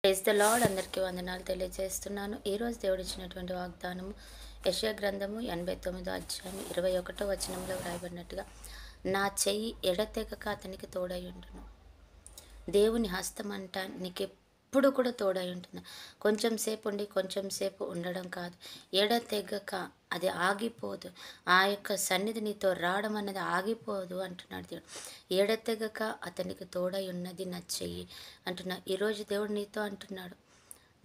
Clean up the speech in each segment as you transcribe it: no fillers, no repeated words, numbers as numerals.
Praise the lord. అందరికీ వందనాలు తెలియజేస్తున్నాను. ఈరోజు దేవుడు ఇచ్చినటువంటి వాగ్దానము యెషయా గ్రంథము 89వ అధ్యాయం 21వ వచనంలో వ్రాయబడినట్టుగా, నా చెయ్యి ఎడతెగక అతనికి తోడై ఉండును. దేవుని హస్తం అంట నీకెప్పుడు కూడా తోడై ఉంటుంది. కొంచెం సేపు ఉండి కొంచెం సేపు ఉండడం కాదు, ఎడతెగక అది ఆగిపోదు. ఆ యొక్క సన్నిధి నీతో రావడం అన్నది ఆగిపోదు అంటున్నాడు దేవుడు. ఎడతెగక అతనికి తోడై ఉన్నది నా చెయ్యి అంటున్నా. ఈరోజు దేవుడు నీతో అంటున్నాడు,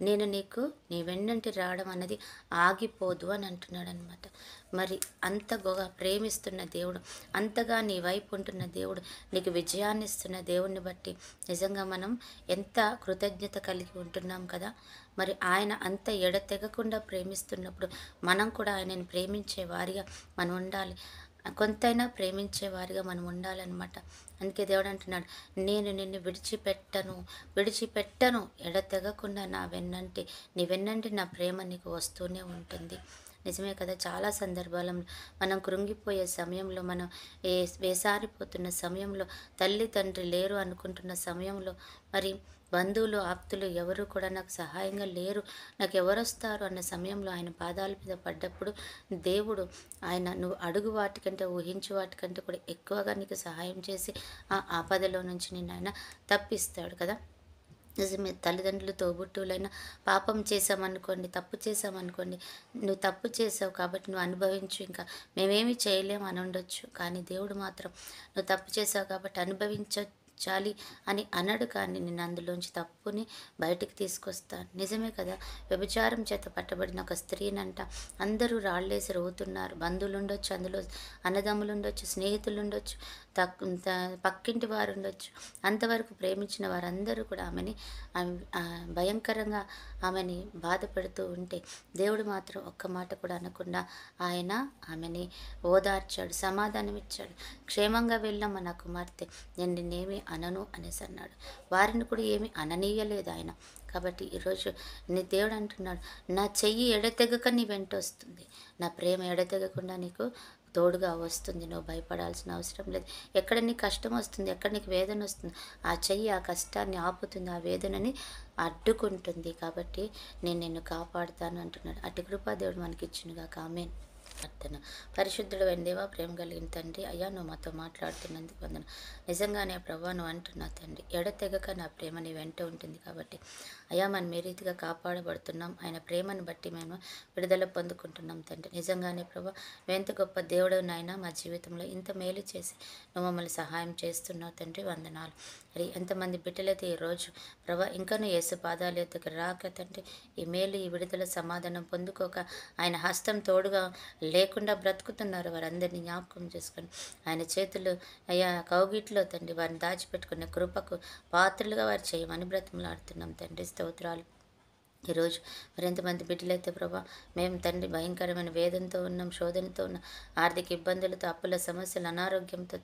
నేను నీకు నీ వెన్నంటి రావడం అన్నది ఆగిపోదు అని అంటున్నాడు అనమాట. మరి అంత ప్రేమిస్తున్న దేవుడు, అంతగా నీ వైపు ఉంటున్న దేవుడు, నీకు విజయాన్ని ఇస్తున్న దేవుణ్ణి బట్టి నిజంగా మనం ఎంత కృతజ్ఞత కలిగి ఉంటున్నాం కదా. మరి ఆయన అంత ఎడతెగకుండా ప్రేమిస్తున్నప్పుడు మనం కూడా ఆయనను ప్రేమించే వారిగా మనం ఉండాలి. కొంతైనా ప్రేమించే వారిగా మనం ఉండాలన్నమాట. అందుకే దేవుడు అంటున్నాడు, నేను నిన్ను విడిచిపెట్టను, ఎడతెగకుండా నా వెన్నంటి నీ వెన్నంటి నా ప్రేమ నీకు వస్తూనే ఉంటుంది. నిజమే కదా. చాలా సందర్భాలలో మనం కృంగిపోయే సమయంలో, మనం వేసారిపోతున్న సమయంలో, తల్లి తండ్రి లేరు అనుకుంటున్న సమయంలో, మరి బంధువులు ఆప్తులు ఎవరు కూడా నాకు సహాయంగా లేరు, నాకు ఎవరొస్తారు అన్న సమయంలో ఆయన పాదాల మీద పడ్డప్పుడు దేవుడు ఆయన నువ్వు అడుగు వాటికంటే, ఊహించు వాటికంటే కూడా ఎక్కువగా నీకు సహాయం చేసి ఆ ఆపదలో నుంచి నిన్ను ఆయన తప్పిస్తాడు కదా. నిజమే. తల్లిదండ్రులు తోబుట్టువులైనా పాపం చేసామనుకోండి, తప్పు చేసామనుకోండి, నువ్వు తప్పు చేసావు కాబట్టి నువ్వు అనుభవించు, ఇంకా మేమేమి చేయలేము అని ఉండొచ్చు. కానీ దేవుడు మాత్రం నువ్వు తప్పు చేసావు కాబట్టి అనుభవించాలి అని అనడు. కానీ నేను అందులోంచి తప్పుని బయటికి తీసుకొస్తాను. నిజమే కదా. వ్యభిచారం చేత పట్టబడిన ఒక స్త్రీనంట అందరూ రాళ్ళేసి రోతున్నారు. బంధువులు ఉండొచ్చు, అందులో అన్నదమ్ములు ఉండొచ్చు, స్నేహితులు ఉండొచ్చు, పక్కింటి వారు ఉండొచ్చు. అంతవరకు ప్రేమించిన వారందరూ కూడా ఆమెని భయంకరంగా ఆమెని బాధ పెడుతూ ఉంటే దేవుడు మాత్రం ఒక్క మాట కూడా అనకుండా ఆయన ఆమెని ఓదార్చాడు, సమాధానం ఇచ్చాడు. క్షేమంగా వెళ్ళాం నా కుమార్తె, నేను నిన్నేమి అనను అనేసి అన్నాడు. వారిని కూడా ఏమి అననీయలేదు ఆయన. కాబట్టి ఈరోజు నీ దేవుడు అంటున్నాడు, నా చెయ్యి ఎడతెగక నీ వెంట వస్తుంది, నా ప్రేమ ఎడతెగకుండా నీకు తోడుగా వస్తుంది. నువ్వు భయపడాల్సిన అవసరం లేదు. ఎక్కడ నీకు కష్టం వస్తుంది, ఎక్కడ నీకు వేదన వస్తుంది, ఆ చెయ్యి ఆ కష్టాన్ని ఆపుతుంది, ఆ వేదనని అడ్డుకుంటుంది. కాబట్టి నేను నిన్ను కాపాడుతాను అంటున్నాడు. అటు కృపా దేవుడు మనకిచ్చునుగాక. ఆమేన్. ప్రార్థన. పరిశుద్ధుడు అయిన దేవా, ప్రేమ కలిగిన తండ్రి, అయ్యా నువ్వు మాతో మాట్లాడుతున్నందుకు వందన. నిజంగానే ప్రభా నువ్వు అంటున్నా తండ్రి, ఎడతెగక నా ప్రేమ నీ వెంట ఉంటుంది. కాబట్టి అయ్యా మనం ఏ రీతిగా కాపాడబడుతున్నాం, ఆయన ప్రేమను బట్టి మేము విడుదల పొందుకుంటున్నాం తండ్రి. నిజంగానే ప్రభా నువ్వెంత గొప్ప దేవుడు నాయన, మా జీవితంలో ఇంత మేలు చేసి నువ్వు మమ్మల్ని సహాయం చేస్తున్నావు తండ్రి, వందనాలు. మరి ఎంతమంది బిడ్డలైతే ఈరోజు ప్రభా ఇంకనూ యేసు పాదాల ఎత్తుకు రాక తండ్రి, ఈ మేలు ఈ విడుదల సమాధానం పొందుకోక ఆయన హస్తం తోడుగా లేకుండా బ్రతుకుతున్నారు, వారందరినీ జ్ఞాపకం చేసుకొని ఆయన చేతులు అయ్యా కౌగిట్లో తండ్రి వారిని దాచిపెట్టుకునే కృపకు పాత్రలుగా వారు చేయమని బ్రతిమలాడుతున్నాం తండ్రి. స్తోత్రాలు. ఈరోజు మరి ఎంతమంది బిడ్డలైతే ప్రభా మేము తండ్రి భయంకరమైన వేదనతో ఉన్నాం, శోధనతో ఉన్నాం, ఆర్థిక ఇబ్బందులతో, అప్పుల సమస్యలు, అనారోగ్యంతో,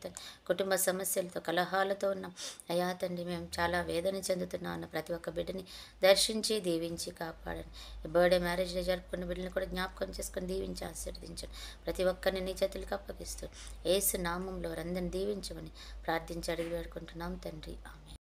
కుటుంబ సమస్యలతో, కలహాలతో ఉన్నాం. అయ్యా తండ్రి మేము చాలా వేదన చెందుతున్నాం అన్న ప్రతి ఒక్క బిడ్డని దర్శించి దీవించి కాపాడండి. బర్త్డే మ్యారేజ్ జరుపుకున్న బిడ్డని కూడా జ్ఞాపకం చేసుకొని దీవించి ఆశీర్వదించండి. ప్రతి ఒక్కరిని నీ చేతులకు అప్పగిస్తూ యేసు నామంలో వారందరిని దీవించమని ప్రార్థించి అడిగి వేడుకుంటున్నాం తండ్రి. ఆమేన్.